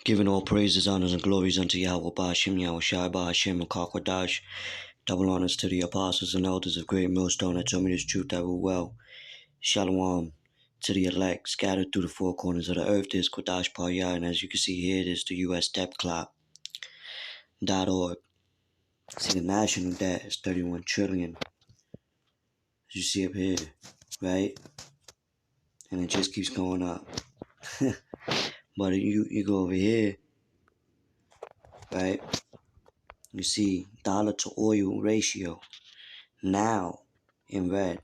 Giving all praises, honors, and glories unto Yahweh Ba'Shem, Yahweh Shai Ba'Shem, Makakwadash. Double honors to the apostles and elders of Great Millstone that told me this truth that will well. Shalom to the elect scattered through the four corners of the earth. This is Kwadash Payah, and as you can see here, it is the U.S. DebtClock.org. See, the national debt is $31 trillion. As you see up here, right? And it just keeps going up. But you go over here, right? You see dollar to oil ratio now in red,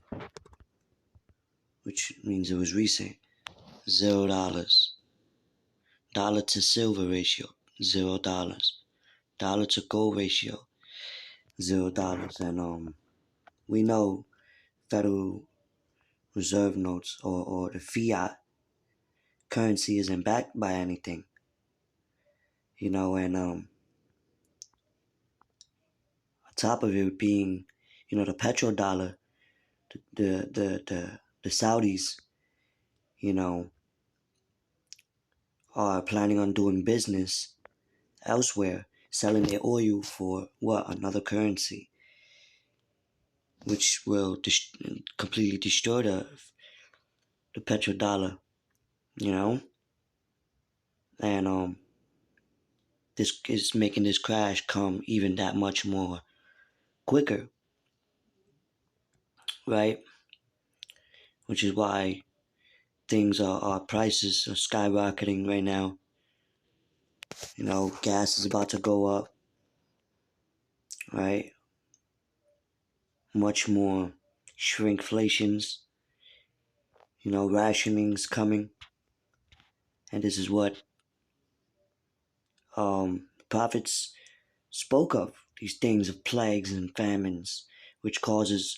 which means it was recent, $0. Dollar to silver ratio, $0. Dollar to gold ratio, $0. And we know Federal Reserve notes or the fiat currency isn't backed by anything. And on top of it being, the petrodollar, the Saudis, are planning on doing business elsewhere, selling their oil for another currency, which will completely destroy the petrodollar, and this is making this crash come even that much more quicker, right? Which is why our prices are skyrocketing right now. Gas is about to go up, right? Much more shrinkflations, rationings coming. And this is what the prophets spoke of, these things of plagues and famines, which causes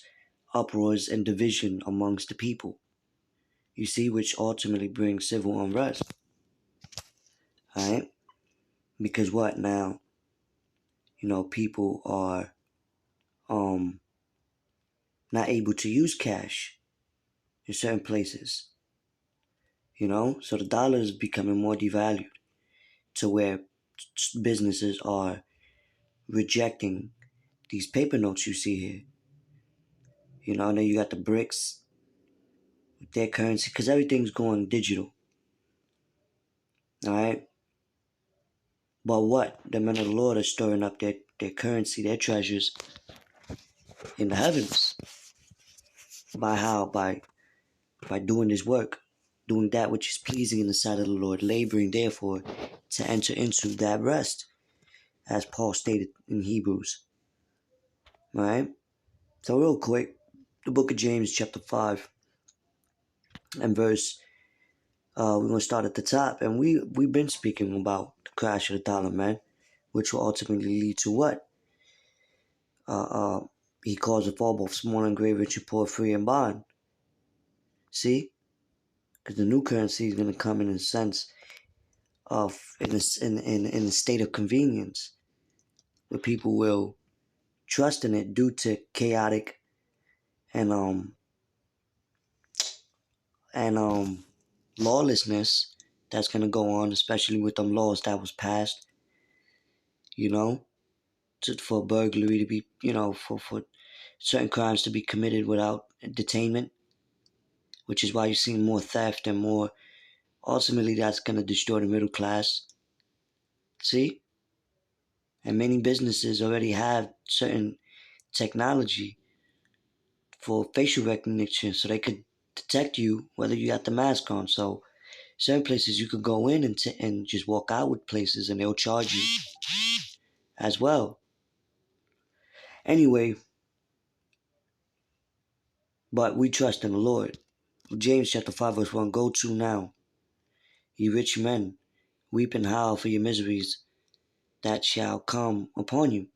uproars and division amongst the people. You see, which ultimately brings civil unrest. Right? Because what now? People are not able to use cash in certain places. So the dollar is becoming more devalued to where businesses are rejecting these paper notes you see here. Then you got the BRICS with their currency, because everything's going digital. All right? But what? The men of the Lord are storing up their currency, their treasures in the heavens. By how? By doing this work, doing that which is pleasing in the sight of the Lord, laboring therefore to enter into that rest, as Paul stated in Hebrews. All right? So real quick, the book of James chapter 5 and verse, we're going to start at the top. And we've been speaking about the crash of the dollar, man, which will ultimately lead to what? He calls the fall both small and great, rich and poor, free and bond. See? Because the new currency is going to come in a sense of, in a state of convenience, where people will trust in it due to chaotic and lawlessness that's going to go on, especially with them laws that was passed, for burglary to be, for certain crimes to be committed without detainment, which is why you're seeing more theft and more. Ultimately, that's going to destroy the middle class. See? And many businesses already have certain technology for facial recognition, so they could detect you whether you got the mask on. So certain places you could go in and just walk out with places, and they'll charge you as well. Anyway, but we trust in the Lord. James chapter 5 verse 1, go to now, ye rich men, weep and howl for your miseries that shall come upon you.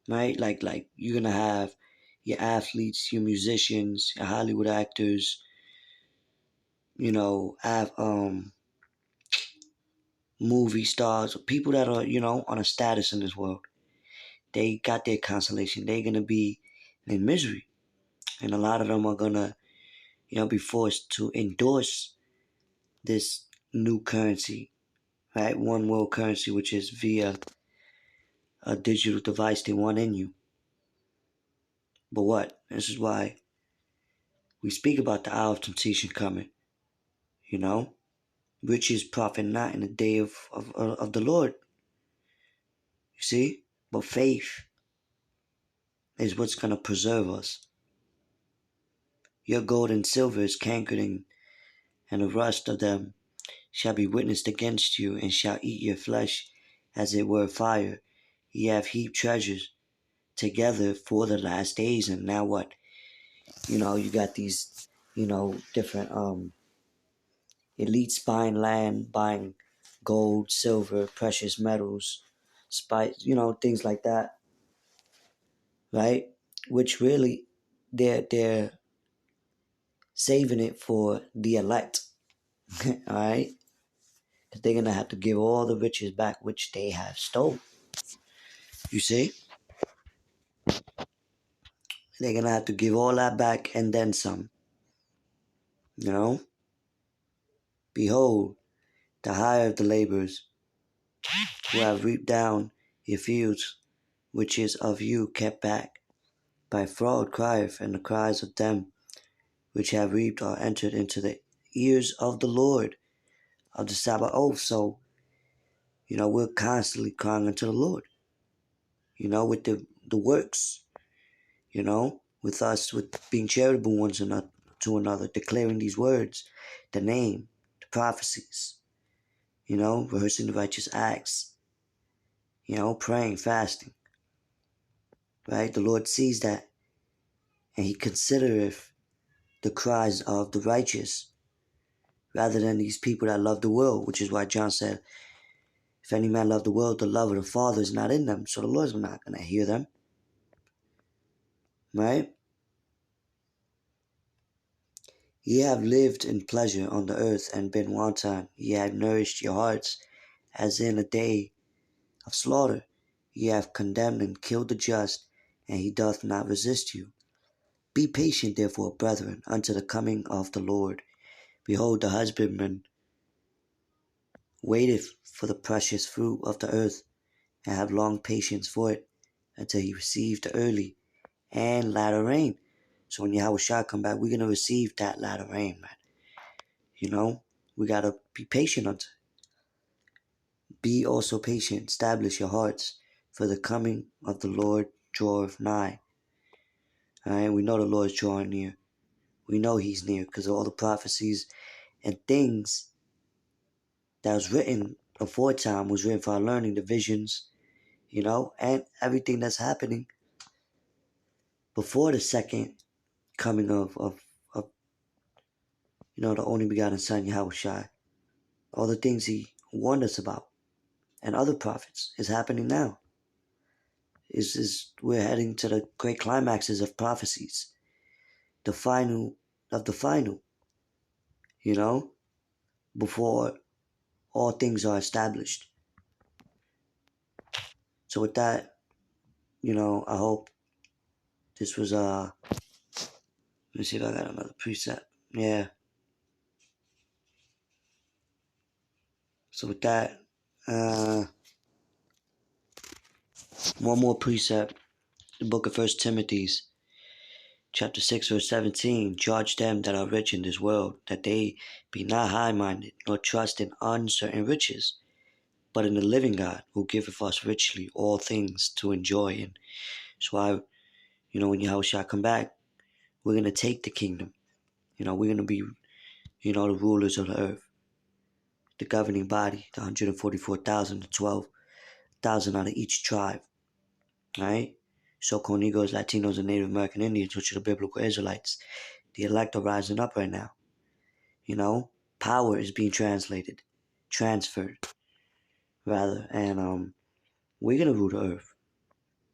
Right? Like you're gonna have your athletes, your musicians, your Hollywood actors, have movie stars, people that are, on a status in this world. They got their consolation. They're gonna be in misery. And a lot of them are gonna, be forced to endorse this new currency, right? One world currency, which is via a digital device they want in you. But what? This is why we speak about the hour of temptation coming, you know? Riches profit not in the day of the Lord, you see? But faith is what's going to preserve us. Your gold and silver is cankered, and the rust of them shall be witnessed against you, and shall eat your flesh as it were fire. Ye have heaped treasures together for the last days. And now what? You got these, different elites buying land, buying gold, silver, precious metals, spice, things like that, right? Which really they're saving it for the elect, all right? Because they're gonna have to give all the riches back which they have stolen. You see, they're gonna have to give all that back and then some. You know, behold, the hire of the laborers who have reaped down your fields, which is of you kept back by fraud crieth, and the cries of them which have reaped are entered into the ears of the Lord of the Sabbath oath. So, we're constantly crying unto the Lord, with the works, with us, with being charitable ones to another, declaring these words, the name, the prophecies, rehearsing the righteous acts, praying, fasting, right? The Lord sees that, and He considereth the cries of the righteous rather than these people that love the world, which is why John said, if any man love the world, the love of the Father is not in them. So the Lord's not going to hear them, right? Ye have lived in pleasure on the earth and been wanton. Ye have nourished your hearts as in a day of slaughter. Ye have condemned and killed the just, and he doth not resist you. Be patient, therefore, brethren, unto the coming of the Lord. Behold, the husbandman waiteth for the precious fruit of the earth, and have long patience for it, until he receive the early and latter rain. So when Yahweh Shah come back, we're going to receive that latter rain, man. We got to be patient unto it. Be also patient, establish your hearts, for the coming of the Lord draweth nigh. All right, we know the Lord is drawing near. We know He's near because of all the prophecies and things that was written aforetime was written for our learning, the visions, and everything that's happening before the second coming of the only begotten Son, Yahweh Shai. All the things He warned us about and other prophets is happening now. Is we're heading to the great climaxes of prophecies, the final of the final, before all things are established. So with that, I hope this was let me see if I got another preset. Yeah. So with that, one more precept, the book of First Timothy's, chapter 6, verse 17. Charge them that are rich in this world, that they be not high-minded, nor trust in uncertain riches, but in the living God, who giveth us richly all things to enjoy. And so when Yahweh shall come back, we're going to take the kingdom. We're going to be, the rulers of the earth, the governing body, the 144,000, the 12,000 out of each tribe, right? So-called Negroes, Latinos, and Native American Indians, which are the biblical Israelites. The elect are rising up right now. Power is being transferred, rather, and we're going to rule the earth.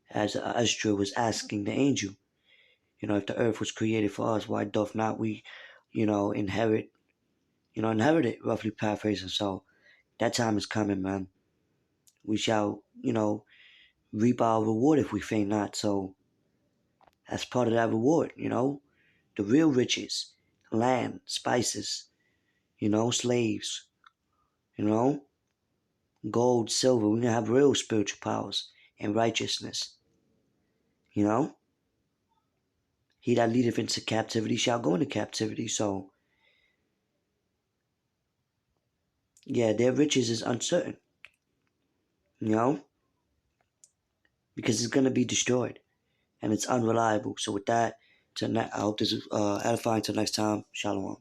As Ezra was asking the angel, if the earth was created for us, why doth not we, inherit it, roughly paraphrasing. So that time is coming, man. We shall, reap our reward if we faint not. So that's part of that reward, the real riches, land, spices, slaves, you know, gold, silver. We're gonna have real spiritual powers and righteousness. You know, he that leadeth into captivity shall go into captivity. So yeah, their riches is uncertain. You know, because it's gonna be destroyed and it's unreliable. So with that, I hope this is edifying. Till next time, shalom.